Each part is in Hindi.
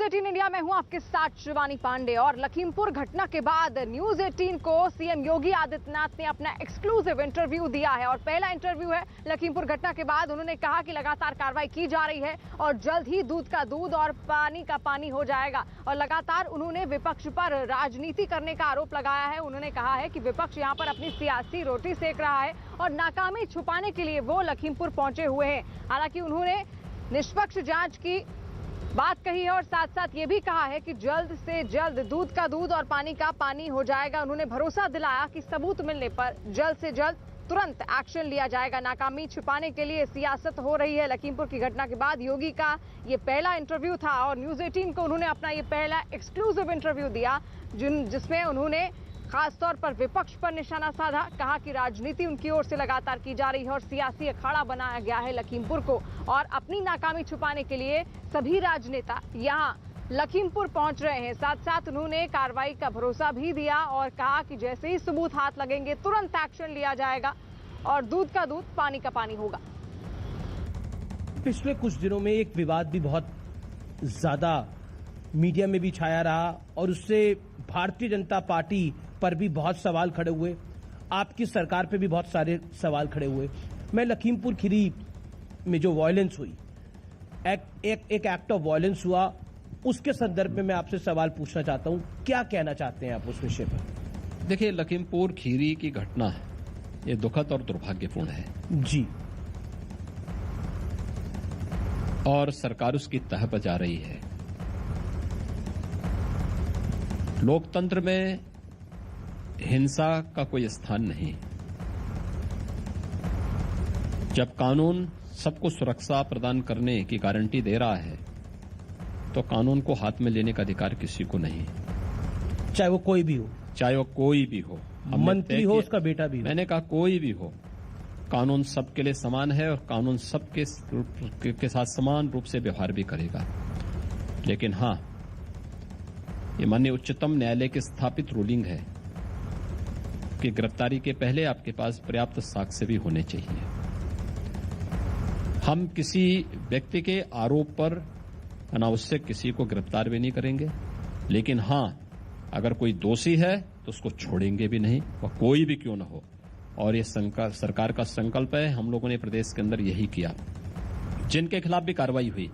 18 इंडिया में हूं आपके साथ शिवानी पांडे। और लखीमपुर घटना के बाद न्यूज 18 को सीएम योगी आदित्यनाथ ने अपना एक्सक्लूसिव इंटरव्यू दिया है और पहला इंटरव्यू है लखीमपुर घटना के बाद। उन्होंने कहा कि लगातार कार्रवाई की जा रही है और जल्द ही दूध का दूध और पानी का पानी हो जाएगा। और लगातार उन्होंने विपक्ष पर राजनीति करने का आरोप लगाया है। उन्होंने कहा है कि विपक्ष यहां पर अपनी सियासी रोटी सेक रहा है और नाकामी छुपाने के लिए वो लखीमपुर पहुंचे हुए हैं। हालांकि उन्होंने निष्पक्ष जांच की बात कही है और साथ साथ ये भी कहा है कि जल्द से जल्द दूध का दूध और पानी का पानी हो जाएगा। उन्होंने भरोसा दिलाया कि सबूत मिलने पर जल्द से जल्द तुरंत एक्शन लिया जाएगा। नाकामी छिपाने के लिए सियासत हो रही है। लखीमपुर की घटना के बाद योगी का ये पहला इंटरव्यू था और न्यूज 18 को उन्होंने अपना ये पहला एक्सक्लूसिव इंटरव्यू दिया जिसमें उन्होंने खासतौर पर विपक्ष पर निशाना साधा। कहा कि राजनीति उनकी ओर से लगातार की जा रही है और सियासी अखाड़ा बनाया गया है लखीमपुर को। और अपनी नाकामी छुपाने के लिए सभी राजनेता यहां लखीमपुर पहुंच रहे हैं। साथ साथ उन्होंने कार्रवाई का भरोसा भी दिया और कहा कि जैसे ही सबूत हाथ लगेंगे तुरंत एक्शन लिया जाएगा और दूध का दूध पानी का पानी होगा। पिछले कुछ दिनों में एक विवाद भी बहुत ज्यादा मीडिया में भी छाया रहा और उससे भारतीय जनता पार्टी पर भी बहुत सवाल खड़े हुए, आपकी सरकार पे भी बहुत सारे सवाल खड़े हुए। मैं लखीमपुर खीरी में जो वायलेंस हुई, एक एक्ट ऑफ वायलेंस हुआ, उसके संदर्भ में मैं आपसे सवाल पूछना चाहता हूं। क्या कहना चाहते हैं आप उस विषय पर? देखिए, लखीमपुर खीरी की घटना है, ये दुखद और दुर्भाग्यपूर्ण है जी, और सरकार उसकी तह बजा रही है। लोकतंत्र में हिंसा का कोई स्थान नहीं। जब कानून सबको सुरक्षा प्रदान करने की गारंटी दे रहा है तो कानून को हाथ में लेने का अधिकार किसी को नहीं, चाहे वो कोई भी हो, चाहे वो कोई भी हो, मंत्री हो, उसका बेटा भी हो। मैंने कहा कोई भी हो, कानून सबके लिए समान है और कानून सबके के साथ समान रूप से व्यवहार भी करेगा। लेकिन हां, ये माननीय उच्चतम न्यायालय की स्थापित रूलिंग है कि गिरफ्तारी के पहले आपके पास पर्याप्त साक्ष्य भी होने चाहिए। हम किसी व्यक्ति के आरोप पर अनावश्यक किसी को गिरफ्तार भी नहीं करेंगे, लेकिन हां, अगर कोई दोषी है तो उसको छोड़ेंगे भी नहीं, वह कोई भी क्यों न हो। और ये सरकार का संकल्प है। हम लोगों ने प्रदेश के अंदर यही किया। जिनके खिलाफ भी कार्रवाई हुई,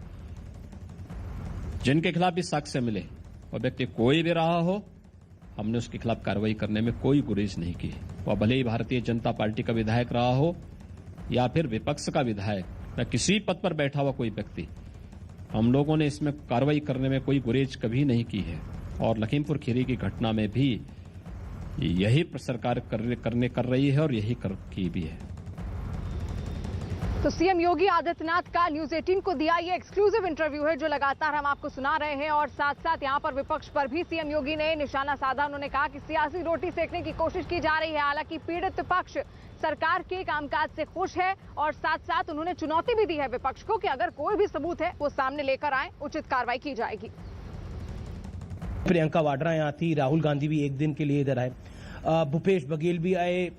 जिनके खिलाफ भी साक्ष्य मिले, वह व्यक्ति कोई भी रहा हो, हमने उसके खिलाफ कार्रवाई करने में कोई गुरेज नहीं की। वह भले ही भारतीय जनता पार्टी का विधायक रहा हो या फिर विपक्ष का विधायक या किसी पद पर बैठा हुआ कोई व्यक्ति, हम लोगों ने इसमें कार्रवाई करने में कोई गुरेज कभी नहीं की है। और लखीमपुर खीरी की घटना में भी यही सरकार कर रही है और यही की भी है। तो सीएम योगी आदित्यनाथ का न्यूज 18 को दिया ये एक्सक्लूसिव इंटरव्यू है जो लगातार हम आपको सुना रहे हैं। और साथ साथ यहां पर विपक्ष पर भी सीएम योगी ने निशाना साधा। उन्होंने कहा कि सियासी रोटी सेकने की कोशिश की जा रही है। हालांकि पीड़ित पक्ष सरकार के कामकाज से खुश है और साथ साथ उन्होंने चुनौती भी दी है विपक्ष को कि अगर कोई भी सबूत है वो सामने लेकर आए, उचित कार्रवाई की जाएगी। प्रियंका वाड्रा यहाँ थी, राहुल गांधी भी एक दिन के लिए इधर आए, भूपेश बघेल भी आए,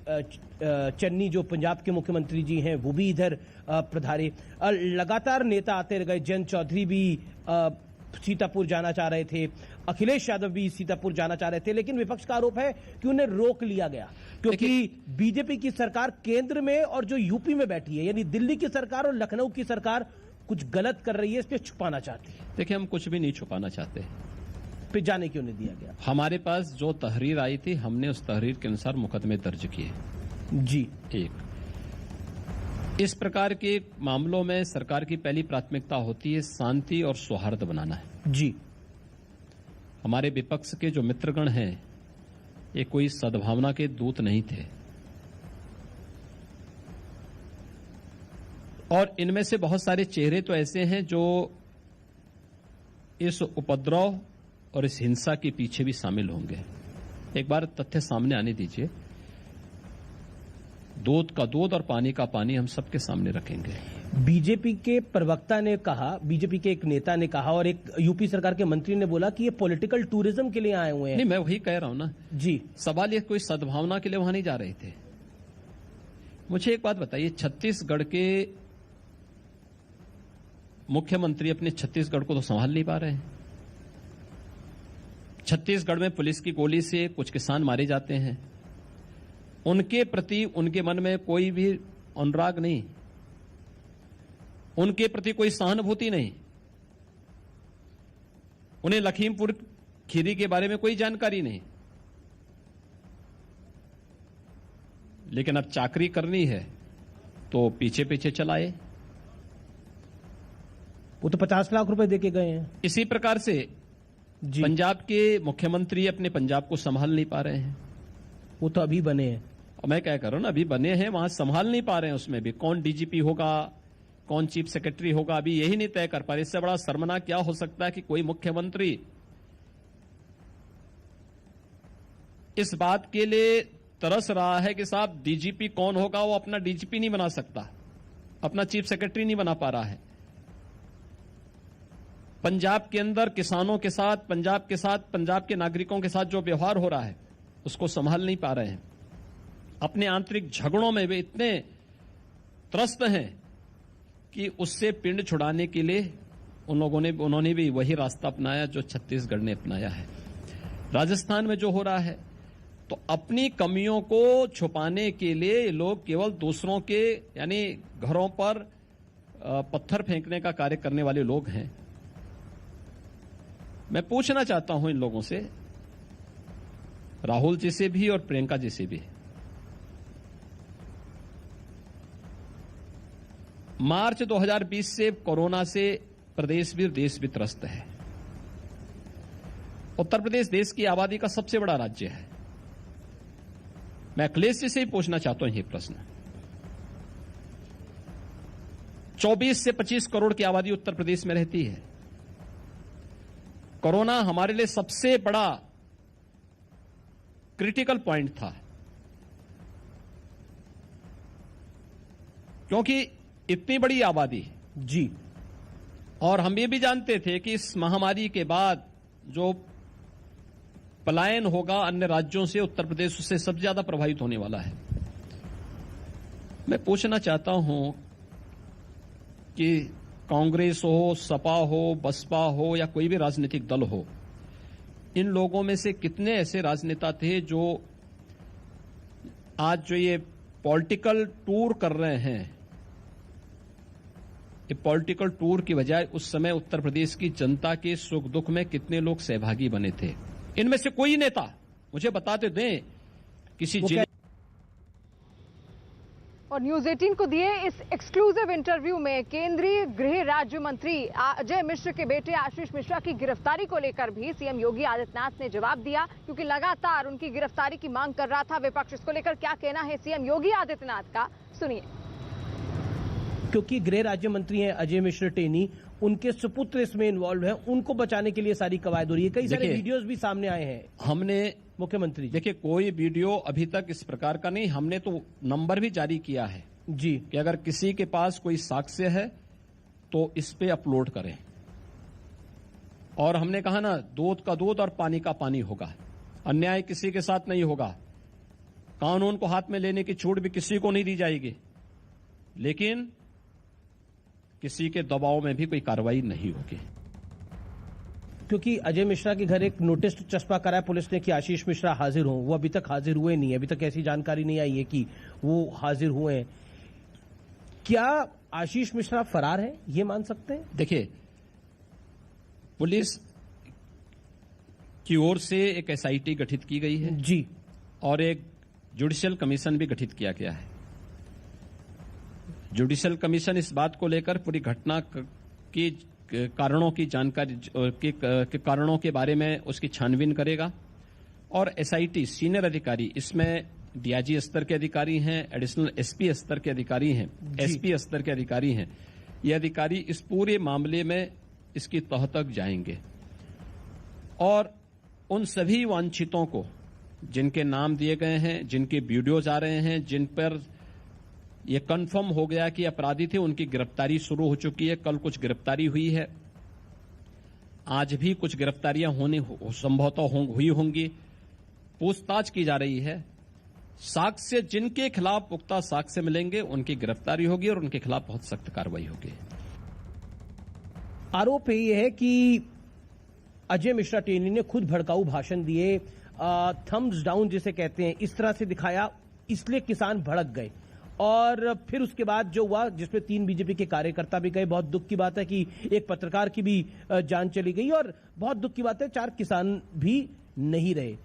चन्नी जो पंजाब के मुख्यमंत्री जी हैं वो भी इधर पधारे। लगातार नेता आते गए। जयंत चौधरी भी सीतापुर जाना चाह रहे थे, अखिलेश यादव भी सीतापुर जाना चाह रहे थे, लेकिन विपक्ष का आरोप है कि उन्हें रोक लिया गया क्योंकि बीजेपी की सरकार केंद्र में और जो यूपी में बैठी है, यानी दिल्ली की सरकार और लखनऊ की सरकार कुछ गलत कर रही है, इसलिए छुपाना चाहती है। देखिए, हम कुछ भी नहीं छुपाना चाहते। फिर जाने क्यों नहीं दिया गया? हमारे पास जो तहरीर आई थी, हमने उस तहरीर के अनुसार मुकदमे दर्ज किए जी। इस प्रकार के मामलों में सरकार की पहली प्राथमिकता होती है शांति और सौहार्द बनाना है जी। हमारे विपक्ष के जो मित्रगण हैं, ये कोई सद्भावना के दूत नहीं थे और इनमें से बहुत सारे चेहरे तो ऐसे हैं जो इस उपद्रव और इस हिंसा के पीछे भी शामिल होंगे। एक बार तथ्य सामने आने दीजिए। दूध का दूध और पानी का पानी हम सबके सामने रखेंगे। बीजेपी के प्रवक्ता ने कहा, बीजेपी के एक नेता ने कहा और एक यूपी सरकार के मंत्री ने बोला कि ये पॉलिटिकल टूरिज्म के लिए आए हुए हैं। नहीं, मैं वही कह रहा हूं ना जी। सवाल ये कोई सद्भावना के लिए वहां नहीं जा रहे थे। मुझे एक बात बताइए, छत्तीसगढ़ के मुख्यमंत्री अपने छत्तीसगढ़ को तो संभाल नहीं पा रहे हैं। छत्तीसगढ़ में पुलिस की गोली से कुछ किसान मारे जाते हैं, उनके प्रति उनके मन में कोई भी अनुराग नहीं, उनके प्रति कोई सहानुभूति नहीं, उन्हें लखीमपुर खीरी के बारे में कोई जानकारी नहीं। लेकिन अब चाकरी करनी है तो पीछे पीछे चलाए। वो तो 50 लाख रुपए देके गए हैं। इसी प्रकार से जी, पंजाब के मुख्यमंत्री अपने पंजाब को संभाल नहीं पा रहे हैं। वो तो अभी बने हैं। और मैं क्या कर रहा हूं ना, अभी बने हैं, वहां संभाल नहीं पा रहे हैं। उसमें भी कौन डीजीपी होगा, कौन चीफ सेक्रेटरी होगा, अभी यही नहीं तय कर पा रहे। इससे बड़ा शर्मनाक क्या हो सकता है कि कोई मुख्यमंत्री इस बात के लिए तरस रहा है कि साहब डीजीपी कौन होगा, वो अपना डीजीपी नहीं बना सकता, अपना चीफ सेक्रेटरी नहीं बना पा रहा है। पंजाब के अंदर किसानों के साथ, पंजाब के नागरिकों के साथ जो व्यवहार हो रहा है उसको संभाल नहीं पा रहे हैं। अपने आंतरिक झगड़ों में वे इतने त्रस्त हैं कि उससे पिंड छुड़ाने के लिए उन्होंने भी वही रास्ता अपनाया जो छत्तीसगढ़ ने अपनाया है। राजस्थान में जो हो रहा है, तो अपनी कमियों को छुपाने के लिए लोग केवल दूसरों के यानी घरों पर पत्थर फेंकने का कार्य करने वाले लोग हैं। मैं पूछना चाहता हूं इन लोगों से, राहुल जी से भी और प्रियंका जी से भी, मार्च 2020 से कोरोना से प्रदेश भी देश भी त्रस्त है। उत्तर प्रदेश देश की आबादी का सबसे बड़ा राज्य है। मैं अखिलेश जी से ही पूछना चाहता हूं ये प्रश्न। 24 से 25 करोड़ की आबादी उत्तर प्रदेश में रहती है। कोरोना हमारे लिए सबसे बड़ा क्रिटिकल पॉइंट था, क्योंकि इतनी बड़ी आबादी जी, और हम ये भी जानते थे कि इस महामारी के बाद जो पलायन होगा अन्य राज्यों से, उत्तर प्रदेश उससे सबसे ज्यादा प्रभावित होने वाला है। मैं पूछना चाहता हूं कि कांग्रेस हो, सपा हो, बसपा हो या कोई भी राजनीतिक दल हो, इन लोगों में से कितने ऐसे राजनेता थे जो आज जो ये पॉलिटिकल टूर कर रहे हैं, ये पॉलिटिकल टूर की बजाय उस समय उत्तर प्रदेश की जनता के सुख दुख में कितने लोग सहभागी बने थे? इनमें से कोई नेता मुझे बताते दें किसी जिले। और न्यूज 18 को दिए इस एक्सक्लूसिव इंटरव्यू में केंद्रीय गृह राज्य मंत्री अजय मिश्र के बेटे आशीष मिश्रा की गिरफ्तारी को लेकर भी सीएम योगी आदित्यनाथ ने जवाब दिया, क्योंकि लगातार उनकी गिरफ्तारी की मांग कर रहा था विपक्ष। इसको लेकर क्या कहना है सीएम योगी आदित्यनाथ का, सुनिए। क्योंकि गृह राज्य मंत्री हैं अजय मिश्र टेनी, उनके सुपुत्र इसमें इन्वॉल्व हैं, उनको बचाने के लिए सारी कवायद हो रही है। कई सारे वीडियोस भी सामने आए हैं। हमने मुख्यमंत्री देखिए कोई वीडियो अभी तक इस प्रकार का नहीं, हमने तो नंबर भी जारी किया है जी कि अगर किसी के पास कोई साक्ष्य है तो इस पे अपलोड करें। और हमने कहा ना, दूध का दूध और पानी का पानी होगा, अन्याय किसी के साथ नहीं होगा, कानून को हाथ में लेने की छूट भी किसी को नहीं दी जाएगी, लेकिन किसी के दबाव में भी कोई कार्रवाई नहीं होगी। क्योंकि अजय मिश्रा के घर एक नोटिस चस्पा करा है पुलिस ने कि आशीष मिश्रा हाजिर हों, वो अभी तक हाजिर हुए नहीं है। अभी तक ऐसी जानकारी नहीं आई है कि वो हाजिर हुए हैं। क्या आशीष मिश्रा फरार है, ये मान सकते हैं? देखिए, पुलिस की ओर से एक एसआईटी गठित की गई है जी, और एक जुडिशियल कमीशन भी गठित किया गया है। जुडिशियल कमीशन इस बात को लेकर पूरी घटना की कारणों की जानकारी के कारणों के बारे में उसकी छानबीन करेगा, और एसआईटी सीनियर अधिकारी, इसमें डीआईजी स्तर के अधिकारी हैं, एडिशनल एसपी स्तर के अधिकारी हैं, एसपी स्तर के अधिकारी हैं। ये अधिकारी इस पूरे मामले में इसकी तह तक जाएंगे और उन सभी वांछितों को, जिनके नाम दिए गए हैं, जिनके वीडियोज आ रहे हैं, जिन पर यह कन्फर्म हो गया कि अपराधी थे, उनकी गिरफ्तारी शुरू हो चुकी है। कल कुछ गिरफ्तारी हुई है, आज भी कुछ गिरफ्तारियां संभवतः हुई होंगी। पूछताछ की जा रही है। साक्ष्य जिनके खिलाफ पुख्ता साक्ष्य मिलेंगे उनकी गिरफ्तारी होगी और उनके खिलाफ बहुत सख्त कार्रवाई होगी। आरोप यह है कि अजय मिश्रा टेनी ने खुद भड़काऊ भाषण दिए, थम्स डाउन जिसे कहते हैं, इस तरह से दिखाया, इसलिए किसान भड़क गए। और फिर उसके बाद जो हुआ, जिसमें 3 बीजेपी के कार्यकर्ता भी गए। बहुत दुख की बात है कि एक पत्रकार की भी जान चली गई, और बहुत दुख की बात है 4 किसान भी नहीं रहे।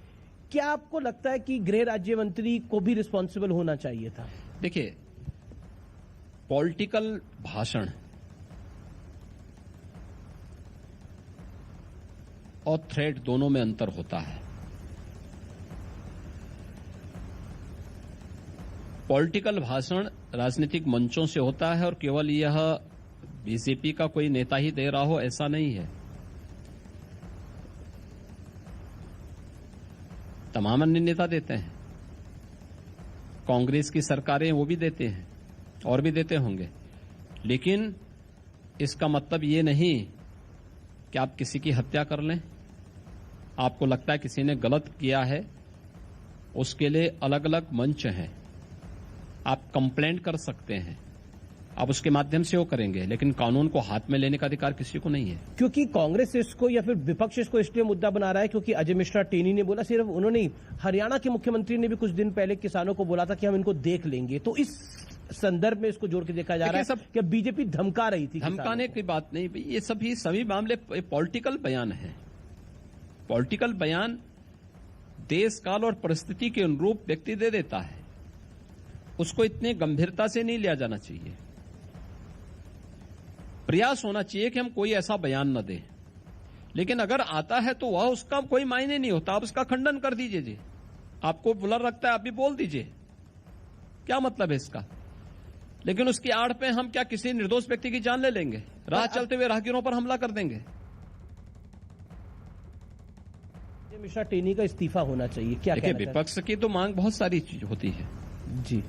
क्या आपको लगता है कि गृह राज्य मंत्री को भी रिस्पॉन्सिबल होना चाहिए था? देखिए, पॉलिटिकल भाषण और थ्रेट दोनों में अंतर होता है। पॉलिटिकल भाषण राजनीतिक मंचों से होता है, और केवल यह बीजेपी का कोई नेता ही दे रहा हो ऐसा नहीं है। तमाम अन्य नेता देते हैं, कांग्रेस की सरकारें वो भी देते हैं और भी देते होंगे, लेकिन इसका मतलब ये नहीं कि आप किसी की हत्या कर लें। आपको लगता है किसी ने गलत किया है, उसके लिए अलग अलग मंच हैं, आप कंप्लेंट कर सकते हैं, आप उसके माध्यम से वो करेंगे, लेकिन कानून को हाथ में लेने का अधिकार किसी को नहीं है। क्योंकि कांग्रेस इसको या फिर विपक्ष इसको इसलिए मुद्दा बना रहा है क्योंकि अजय मिश्रा टेनी ने बोला, सिर्फ उन्होंने ही, हरियाणा के मुख्यमंत्री ने भी कुछ दिन पहले किसानों को बोला था कि हम इनको देख लेंगे। तो इस संदर्भ में इसको जोड़ के देखा जा रहा है सब कि बीजेपी धमका रही थी। धमकाने की बात नहीं, ये सभी मामले पॉलिटिकल बयान है। पॉलिटिकल बयान देश काल और परिस्थिति के अनुरूप व्यक्ति दे देता है, उसको इतने गंभीरता से नहीं लिया जाना चाहिए। प्रयास होना चाहिए कि हम कोई ऐसा बयान न दें, लेकिन अगर आता है तो वह उसका कोई मायने नहीं होता, आप उसका खंडन कर दीजिए जी। आपको बुरा लगता है आप भी बोल दीजिए, क्या मतलब है इसका? लेकिन उसकी आड़ पे हम क्या किसी निर्दोष व्यक्ति की जान ले लेंगे? राह चलते हुए राहगीरों पर हमला कर देंगे? मिश्रा टेनी का इस्तीफा होना चाहिए, क्या? देखिए, विपक्ष की तो मांग बहुत सारी चीज होती है जी।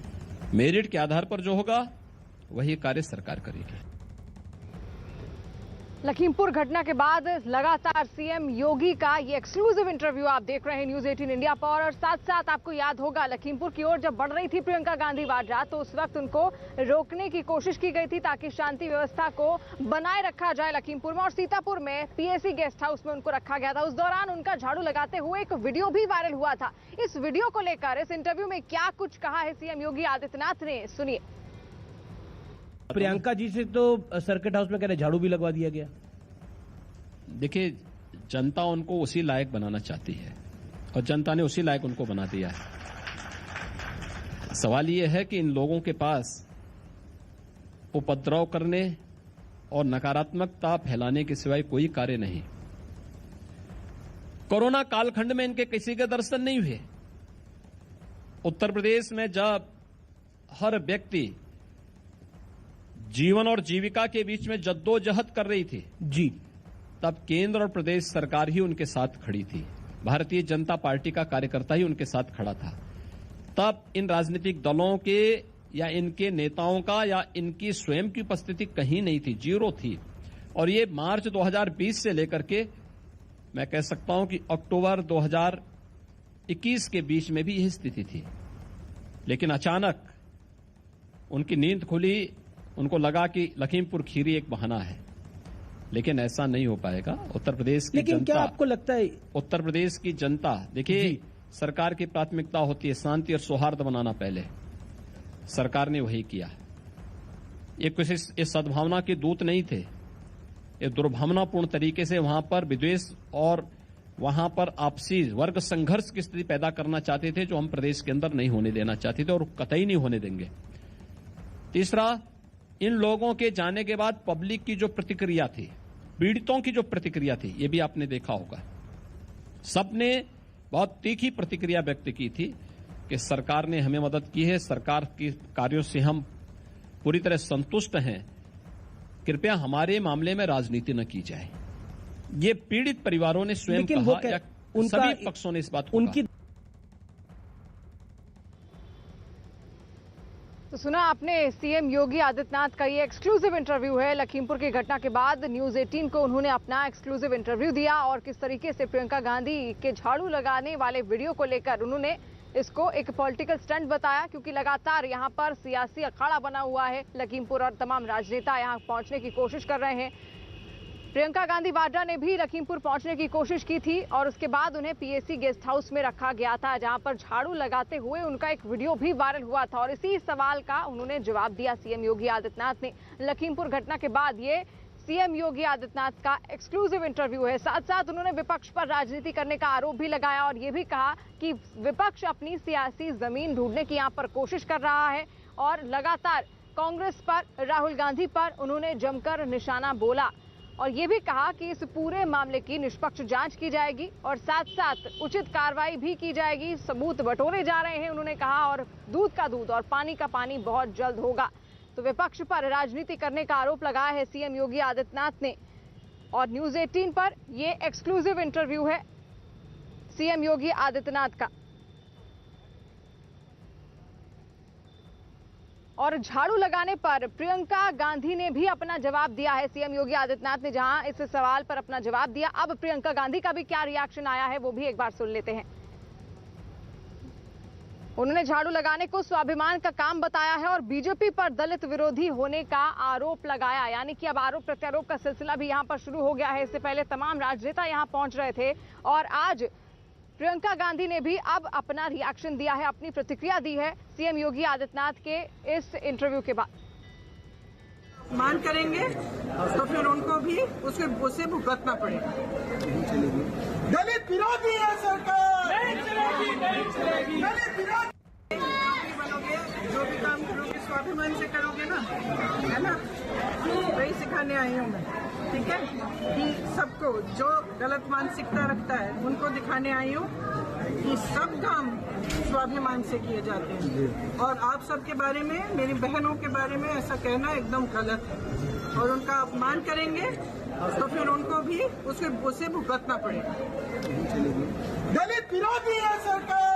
मेरिट के आधार पर जो होगा वही कार्य सरकार करेगी। लखीमपुर घटना के बाद लगातार सीएम योगी का ये एक्सक्लूसिव इंटरव्यू आप देख रहे हैं न्यूज 18 इंडिया पर। और साथ साथ आपको याद होगा, लखीमपुर की ओर जब बढ़ रही थी प्रियंका गांधी वाड्रा, तो उस वक्त उनको रोकने की कोशिश की गई थी ताकि शांति व्यवस्था को बनाए रखा जाए लखीमपुर में। और सीतापुर में पीएसी गेस्ट हाउस में उनको रखा गया था। उस दौरान उनका झाड़ू लगाते हुए एक वीडियो भी वायरल हुआ था। इस वीडियो को लेकर इस इंटरव्यू में क्या कुछ कहा है सीएम योगी आदित्यनाथ ने, सुनिए। प्रियंका जी से तो सर्किट हाउस में कह रहे झाड़ू भी लगवा दिया गया। देखिए, जनता उनको उसी लायक बनाना चाहती है और जनता ने उसी लायक उनको बना दिया है। सवाल यह है कि इन लोगों के पास उपद्रव करने और नकारात्मकता फैलाने के सिवाय कोई कार्य नहीं। कोरोना कालखंड में इनके किसी के दर्शन नहीं हुए। उत्तर प्रदेश में जब हर व्यक्ति जीवन और जीविका के बीच में जद्दोजहद कर रही थी जी, तब केंद्र और प्रदेश सरकार ही उनके साथ खड़ी थी। भारतीय जनता पार्टी का कार्यकर्ता ही उनके साथ खड़ा था। तब इन राजनीतिक दलों के या इनके नेताओं का या इनकी स्वयं की उपस्थिति कहीं नहीं थी, जीरो थी। और ये मार्च 2020 से लेकर के मैं कह सकता हूं कि अक्टूबर 2021 के बीच में भी यही स्थिति थी। लेकिन अचानक उनकी नींद खुली, उनको लगा कि लखीमपुर खीरी एक बहाना है, लेकिन ऐसा नहीं हो पाएगा। उत्तर प्रदेश की लेकिन जनता, क्या आपको लगता है उत्तर प्रदेश की जनता, देखिए, सरकार की प्राथमिकता होती है शांति और सौहार्द बनाना। पहले सरकार ने वही किया। ये किसी इस सद्भावना के दूत नहीं थे, ये दुर्भावनापूर्ण तरीके से वहां पर विद्वेष और वहां पर आपसी वर्ग संघर्ष की स्थिति पैदा करना चाहते थे, जो हम प्रदेश के अंदर नहीं होने देना चाहते थे और कतई नहीं होने देंगे। तीसरा, इन लोगों के जाने के बाद पब्लिक की जो प्रतिक्रिया थी, पीड़ितों की जो प्रतिक्रिया थी, ये भी आपने देखा होगा। सबने बहुत तीखी प्रतिक्रिया व्यक्त की थी कि सरकार ने हमें मदद की है, सरकार के कार्यों से हम पूरी तरह संतुष्ट हैं, कृपया हमारे मामले में राजनीति न की जाए। ये पीड़ित परिवारों ने स्वयं कहा या सभी पक्षों ने इस बात को कहा। तो सुना आपने सीएम योगी आदित्यनाथ का ये एक्सक्लूसिव इंटरव्यू है। लखीमपुर की घटना के बाद न्यूज 18 को उन्होंने अपना एक्सक्लूसिव इंटरव्यू दिया और किस तरीके से प्रियंका गांधी के झाड़ू लगाने वाले वीडियो को लेकर उन्होंने इसको एक पॉलिटिकल स्टंट बताया, क्योंकि लगातार यहां पर सियासी अखाड़ा बना हुआ है लखीमपुर और तमाम राजनेता यहां पहुंचने की कोशिश कर रहे हैं। प्रियंका गांधी वाड्रा ने भी लखीमपुर पहुंचने की कोशिश की थी और उसके बाद उन्हें पीएसी गेस्ट हाउस में रखा गया था, जहां पर झाड़ू लगाते हुए उनका एक वीडियो भी वायरल हुआ था और इसी सवाल का उन्होंने जवाब दिया सीएम योगी आदित्यनाथ ने। लखीमपुर घटना के बाद ये सीएम योगी आदित्यनाथ का एक्सक्लूसिव इंटरव्यू है। साथ साथ उन्होंने विपक्ष पर राजनीति करने का आरोप भी लगाया और ये भी कहा कि विपक्ष अपनी सियासी जमीन ढूंढने की यहाँ पर कोशिश कर रहा है और लगातार कांग्रेस पर, राहुल गांधी पर उन्होंने जमकर निशाना बोला और ये भी कहा कि इस पूरे मामले की निष्पक्ष जांच की जाएगी और साथ साथ उचित कार्रवाई भी की जाएगी। सबूत बटोरे जा रहे हैं उन्होंने कहा, और दूध का दूध और पानी का पानी बहुत जल्द होगा। तो विपक्ष पर राजनीति करने का आरोप लगाया है सीएम योगी आदित्यनाथ ने और न्यूज 18 पर ये एक्सक्लूसिव इंटरव्यू है सीएम योगी आदित्यनाथ का। और झाड़ू लगाने पर प्रियंका गांधी ने भी अपना जवाब दिया है। सीएम योगी आदित्यनाथ ने जहां इस सवाल पर अपना जवाब दिया, अब प्रियंका गांधी का भी क्या रिएक्शन आया है वो भी एक बार सुन लेते हैं। उन्होंने झाड़ू लगाने को स्वाभिमान का काम बताया है और बीजेपी पर दलित विरोधी होने का आरोप लगाया, यानी कि अब आरोप प्रत्यारोप का सिलसिला भी यहां पर शुरू हो गया है। इससे पहले तमाम राजनेता यहां पहुंच रहे थे और आज प्रियंका गांधी ने भी अब अपना रिएक्शन दिया है, अपनी प्रतिक्रिया दी है सीएम योगी आदित्यनाथ के इस इंटरव्यू के बाद। मान करेंगे तो फिर उनको भी उससे भुगतना पड़ेगा। दलित विरोधी है सरकार, नहीं चलेगी, नहीं चलेगी। दलित विरोधी बनोगे, जो भी काम करोगे स्वाभिमान से करोगे ना, है ना? वही सिखाने आई हूँ मैं, ठीक है? कि सबको जो गलत मानसिकता रखता है उनको दिखाने आई हूँ कि सब काम स्वाभिमान से किए जाते हैं और आप सबके बारे में, मेरी बहनों के बारे में ऐसा कहना एकदम गलत है और उनका अपमान करेंगे तो फिर उनको भी उससे भुगतना पड़ेगा। दलित विरोधी है सरकार।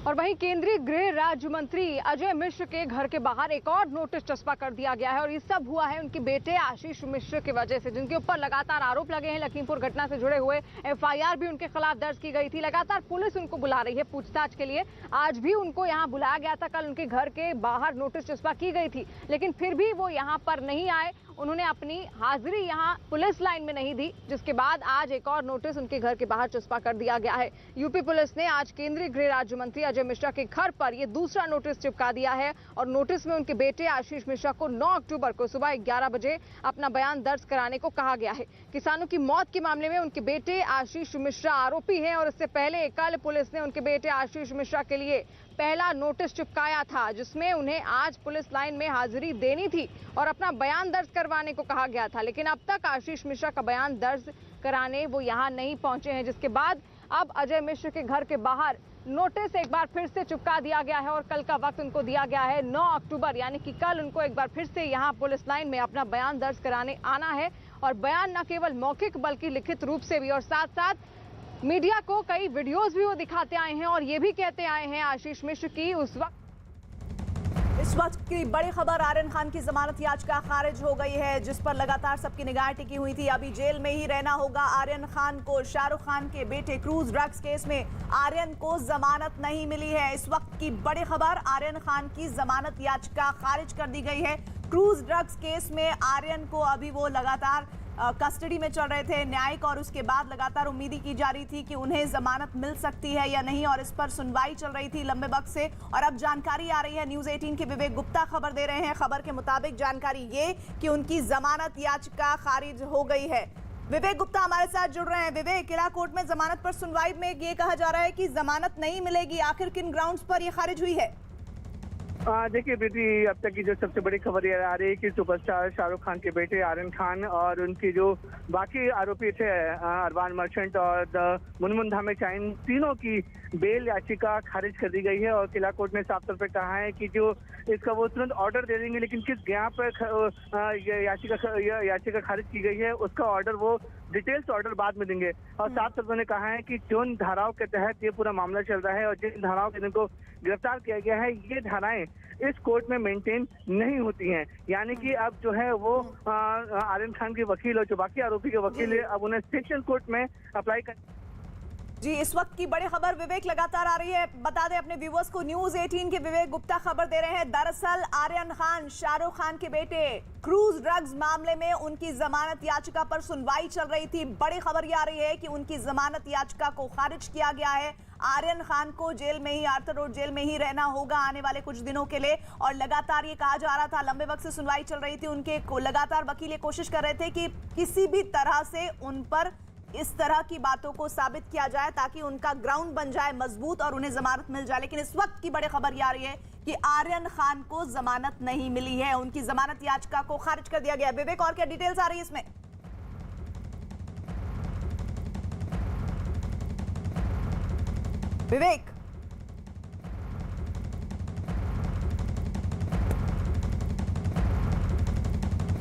और वहीं केंद्रीय गृह राज्य मंत्री अजय मिश्र के घर के बाहर एक और नोटिस चस्पा कर दिया गया है और ये सब हुआ है उनके बेटे आशीष मिश्र की वजह से, जिनके ऊपर लगातार आरोप लगे हैं। लखीमपुर घटना से जुड़े हुए एफआईआर भी उनके खिलाफ दर्ज की गई थी। लगातार पुलिस उनको बुला रही है पूछताछ के लिए। आज भी उनको यहाँ बुलाया गया था, कल उनके घर के बाहर नोटिस चस्पा की गई थी, लेकिन फिर भी वो यहाँ पर नहीं आए। उन्होंने अपनी हाजिरी यहाँ पुलिस लाइन में नहीं दी, जिसके बाद आज एक और नोटिस उनके घर के बाहर चस्पा कर दिया गया है। यूपी पुलिस ने आज केंद्रीय गृह राज्य मंत्री अजय मिश्रा के घर पर ये दूसरा नोटिस चिपका दिया है और नोटिस में उनके बेटे आशीष मिश्रा को 9 अक्टूबर को सुबह 11 बजे अपना बयान दर्ज कराने को कहा गया है। किसानों की मौत के मामले में उनके बेटे आशीष मिश्रा आरोपी हैं और इससे पहले कल पुलिस ने उनके बेटे आशीष मिश्रा के लिए पहला नोटिस चिपकाया था, जिसमें उन्हें आज पुलिस लाइन में हाजिरी देनी थी और अपना बयान दर्ज करवाने को कहा गया था, लेकिन अब तक आशीष मिश्रा का बयान दर्ज कराने वो यहाँ नहीं पहुंचे हैं, जिसके बाद अब अजय मिश्र के घर के बाहर नोटिस एक बार फिर से चिपका दिया गया है और कल का वक्त उनको दिया गया है 9 अक्टूबर, यानी कि कल उनको एक बार फिर से यहाँ पुलिस लाइन में अपना बयान दर्ज कराने आना है और बयान न केवल मौखिक बल्कि लिखित रूप से भी। और साथ साथ मीडिया को कई वीडियोस भी वो दिखाते आए हैं और ये भी कहते आए हैं आशीष मिश्र की उस वक्त। इस वक्त की बड़ी खबर, आर्यन खान की जमानत याचिका खारिज हो गई है, जिस पर लगातार सबकी निगाह टिकी हुई थी। अभी जेल में ही रहना होगा आर्यन खान को। शाहरुख खान के बेटे क्रूज ड्रग्स केस में आर्यन को जमानत नहीं मिली है। इस वक्त की बड़ी खबर, आर्यन खान की जमानत याचिका खारिज कर दी गई है। क्रूज ड्रग्स केस में आर्यन को अभी वो लगातार कस्टडी में चल रहे थे न्यायिक, और उसके बाद लगातार उम्मीद की जा रही थी कि उन्हें जमानत मिल सकती है या नहीं, और इस पर सुनवाई चल रही थी लंबे वक्त से। और अब जानकारी आ रही है, न्यूज 18 के विवेक गुप्ता खबर दे रहे हैं। खबर के मुताबिक जानकारी ये कि उनकी जमानत याचिका खारिज हो गई है। विवेक गुप्ता हमारे साथ जुड़ रहे हैं। विवेक, किला कोर्ट में जमानत पर सुनवाई में ये कहा जा रहा है कि जमानत नहीं मिलेगी, आखिर किन ग्राउंड्स पर ये खारिज हुई है? देखिए बेटी, अब तक की जो सबसे बड़ी खबर ये आ रही है कि सुपरस्टार शाहरुख खान के बेटे आर्यन खान और उनकी जो बाकी आरोपी थे अरबान मर्चेंट और मुनमुन धामेचाइन, तीनों की बेल याचिका खारिज कर दी गई है। और किला कोर्ट ने साफ तौर पर कहा है कि जो इसका वो तुरंत ऑर्डर दे देंगे, लेकिन किस ग्राम पर याचिका खारिज की गई है उसका ऑर्डर वो डिटेल्स ऑर्डर बाद में देंगे। और साफ तौर पर कहा है कि जिन धाराओं के तहत ये पूरा मामला चल रहा है और जिन धाराओं के जिनको गिरफ्तार किया गया है, ये धाराएं इस कोर्ट में मेंटेन नहीं होती हैं। यानी कि अब जो है वो आर्यन खान के वकील और जो बाकी आरोपी के वकील है, अब उन्हें सेक्शन कोर्ट में अप्लाई कर जी, इस वक्त की बड़ी खबर विवेक लगातार आ रही है। बता दें अपने व्यूअर्स को, न्यूज 18 के विवेक गुप्ता खबर दे रहे हैं। दरअसल आर्यन खान, शाहरुख खान के बेटे, क्रूज ड्रग्स मामले में उनकी जमानत याचिका पर सुनवाई चल रही थी। बड़ी खबर ये आ रही है कि उनकी जमानत याचिका को खारिज किया गया है। आर्यन खान को जेल में ही, आर्थर रोड जेल में ही रहना होगा आने वाले कुछ दिनों के लिए। और लगातार ये कहा जा रहा था, लंबे वक्त से सुनवाई चल रही थी, उनके लगातार वकील ये कोशिश कर रहे थे कि किसी भी तरह से उन पर इस तरह की बातों को साबित किया जाए ताकि उनका ग्राउंड बन जाए मजबूत और उन्हें जमानत मिल जाए। लेकिन इस वक्त की बड़ी खबर ये आ रही है कि आर्यन खान को जमानत नहीं मिली है, उनकी जमानत याचिका को खारिज कर दिया गया। विवेक, और क्या डिटेल्स आ रही है इसमें? विवेक,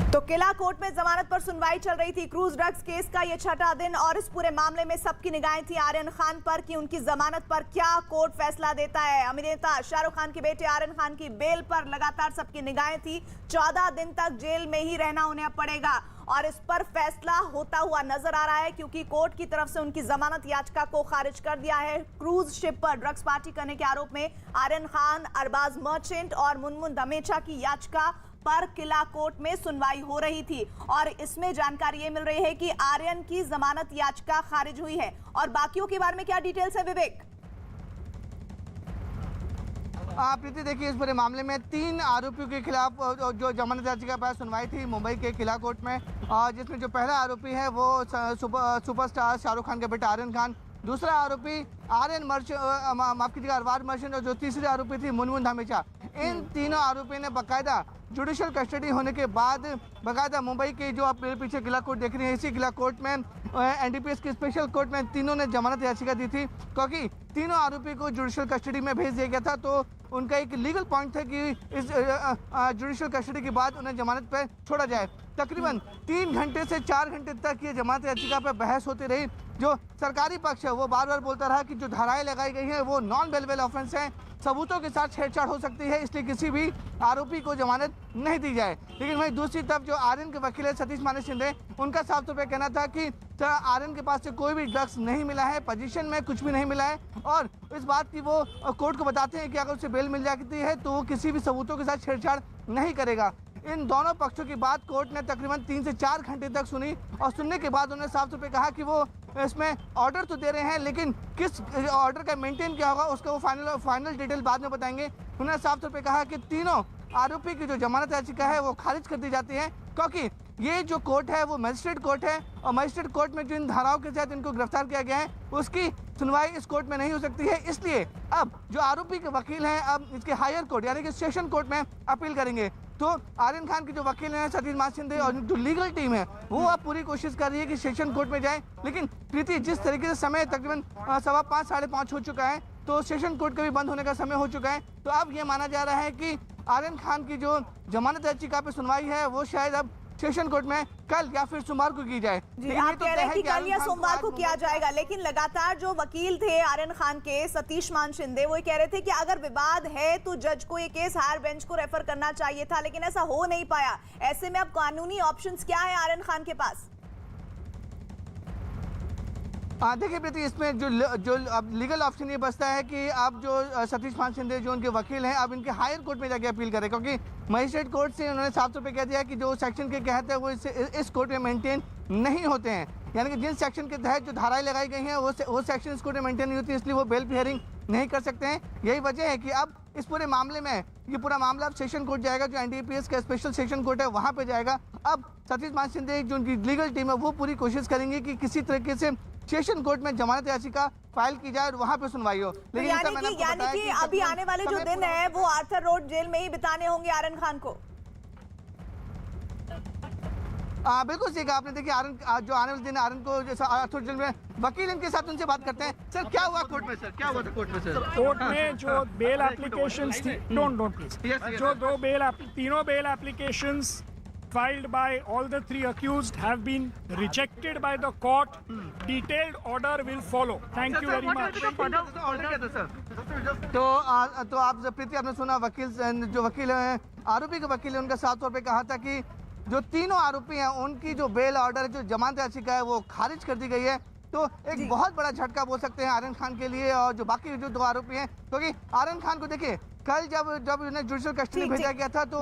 तो किला कोर्ट में जमानत पर सुनवाई चल रही थी। क्रूज ड्रग्स केस का ये छठा दिन और इस पूरे मामले में सबकी निगाहें थी आर्यन खान पर कि उनकी जमानत पर क्या कोर्ट फैसला देता है। अभिनेता शाहरुख खान के बेटे आर्यन खान की बेल पर लगातार सबकी निगाहें थी। 14 दिन तक जेल में ही रहना उन्हें पड़ेगा और इस पर फैसला होता हुआ नजर आ रहा है क्योंकि कोर्ट की तरफ से उनकी जमानत याचिका को खारिज कर दिया है। क्रूज शिप पर ड्रग्स पार्टी करने के आरोप में आर्यन खान, अरबाज मर्चेंट और मुनमुन धमेचा की याचिका पर किला कोर्ट में सुनवाई हो रही थी और इसमें जानकारी ये मिल रही है कि आर्यन की जमानत याचिका खारिज हुई है। और बाकियों के बारे में क्या डिटेल्स है विवेक? प्रीति, देखिए इस पूरे मामले में 3 आरोपियों के खिलाफ जो जमानत याचिका पर सुनवाई थी मुंबई के किला कोर्ट में, जिसमें जो पहला आरोपी है वो सुपरस्टार शाहरुख खान के बेटा आर्यन खान, दूसरा आरोपी माफ कीजिएगा अरबाज मर्चेंट और जो तीसरी आरोपी थी मुनमुन धमेचा। इन तीनों आरोपी ने बाकायदा जुडिशियल कस्टडी होने के बाद बाकायदा मुंबई के जो आप मेरे पीछे किला कोर्ट देख रहे हैं, इसी किला कोर्ट में एनडीपीएस की स्पेशल कोर्ट में तीनों ने जमानत याचिका दी थी क्योंकि तीनों आरोपी को जुडिशियल कस्टडी में भेज दिया गया था। तो उनका एक लीगल पॉइंट था कि इस जुडिशियल कस्टडी के बाद उन्हें जमानत पर छोड़ा जाए। तकरीबन 3 घंटे से 4 घंटे तक ये जमानत याचिका पर बहस होती रही। जो सरकारी पक्ष है वो बार बार बोलता रहा कि जो धाराएं लगाई गई हैं वो नॉन बेलेबल ऑफेंस हैं, सबूतों के साथ छेड़छाड़ हो सकती है, इसलिए किसी भी आरोपी को जमानत नहीं दी जाए। लेकिन वहीं दूसरी तरफ जो आर्यन के वकील है सतीश माने शिंदे, उनका साफ तौर पर कहना था कि आर्यन के पास से कोई भी ड्रग्स नहीं मिला है, पोजीशन में कुछ भी नहीं मिला है और इस बात की वो कोर्ट को बताते हैं कि अगर उसे बेल मिल जाती है तो वो किसी भी सबूतों के साथ छेड़छाड़ नहीं करेगा। इन दोनों पक्षों की बात कोर्ट ने तकरीबन 3 से 4 घंटे तक सुनी और सुनने के बाद उन्होंने साफ तौर पे कहा कि वो इसमें ऑर्डर तो दे रहे हैं लेकिन किस ऑर्डर का मेंटेन क्या होगा उसका वो फाइनल डिटेल बाद में बताएंगे। उन्होंने साफ तौर पे कहा कि तीनों आरोपी की जो जमानत याचिका है वो खारिज कर दी जाती है क्योंकि ये जो कोर्ट है वो मजिस्ट्रेट कोर्ट है और मजिस्ट्रेट कोर्ट में जिन धाराओं के तहत इनको गिरफ्तार किया गया है उसकी सुनवाई इस कोर्ट में नहीं हो सकती है। इसलिए अब जो आरोपी के वकील हैं अब इसके हायर कोर्ट यानी कि सेशन कोर्ट में अपील करेंगे। तो आर्यन खान के जो वकील हैं सतीश माने शिंदे और जो लीगल टीम है वो अब पूरी कोशिश कर रही है कि सेशन कोर्ट में जाए। लेकिन प्रीति, जिस तरीके से समय तकरीबन 5:15 साढ़े 5 हो चुका है तो सेशन कोर्ट का भी बंद होने का समय हो चुका है। तो अब ये माना जा रहा है कि आर्यन खान की जो जमानत याचिका पे सुनवाई है वो शायद अब सेशन कोर्ट में कल या फिर सोमवार को की जाए। जी, आप कह रहे हैं कि कल या सोमवार को किया जाएगा, लेकिन लगातार जो वकील थे आर्यन खान के सतीश मान शिंदे वो कह रहे थे कि अगर विवाद है तो जज को ये केस हायर बेंच को रेफर करना चाहिए था, लेकिन ऐसा हो नहीं पाया। ऐसे में अब कानूनी ऑप्शंस क्या है आर्यन खान के पास? देखिए प्रीति, इसमें जो अब लीगल ऑप्शन ये बचता है कि आप जो सतीश मान शिंदे जो उनके वकील हैं अब इनके हायर कोर्ट में जाके अपील करें क्योंकि मजिस्ट्रेट कोर्ट से उन्होंने साफ तौर पे कह दिया कि जो सेक्शन के तहत है वो इस कोर्ट में मेंटेन नहीं होते हैं, यानी कि जिन सेक्शन के तहत जो धाराएं लगाई गई हैं वो सेक्शन इस कोर्ट में मेंटेन नहीं होती, इसलिए वो बेल हियरिंग नहीं कर सकते हैं। यही वजह है कि अब इस पूरे मामले में ये पूरा मामला अब सेशन कोर्ट जाएगा, जो एनडीपीएस का स्पेशल सेशन कोर्ट है वहाँ पे जाएगा। अब सतीश मान शिंदे जो उनकी लीगल टीम है वो पूरी कोशिश करेंगे कि किसी तरीके से सेशन कोर्ट में जमानत याचिका फाइल की जाए और वहाँ पे सुनवाई हो। लेकिन यानी कि अभी आने वाले जो दिन है वो आर्थर रोड जेल में ही बिताने होंगे आर्यन खान को। बिल्कुल सही कहा आपने। देखिए आर्यन जो आने वाले दिन आर्यन को जैसा आर्थर जेल में वकील इनके साथ उनसे बात करते हैं। सर क्या हुआ कोर्ट में? सर क्या हुआ था कोर्ट में? सर कोर्ट में जो बेल एप्लीकेशंस थी, डोंट प्लीज, जो तीनों bail applications filed by all the 3 accused have been rejected by the court. Detailed order will follow. Thank you very much. तो आप प्रीति आपने सुना जो वकील हैं आरोपी के वकील है उनका साफ तौर पे कहा था कि जो तीनों आरोपी हैं उनकी जो बेल ऑर्डर जो जमानत याचिका है वो खारिज कर दी गई है। तो एक बहुत बड़ा झटका बोल सकते हैं आर्यन खान के लिए और जो बाकी जो 2 आरोपी हैं, क्योंकि आर्यन खान को देखिए कल जब उन्हें जुडिशियल कस्टडी भेजा गया था तो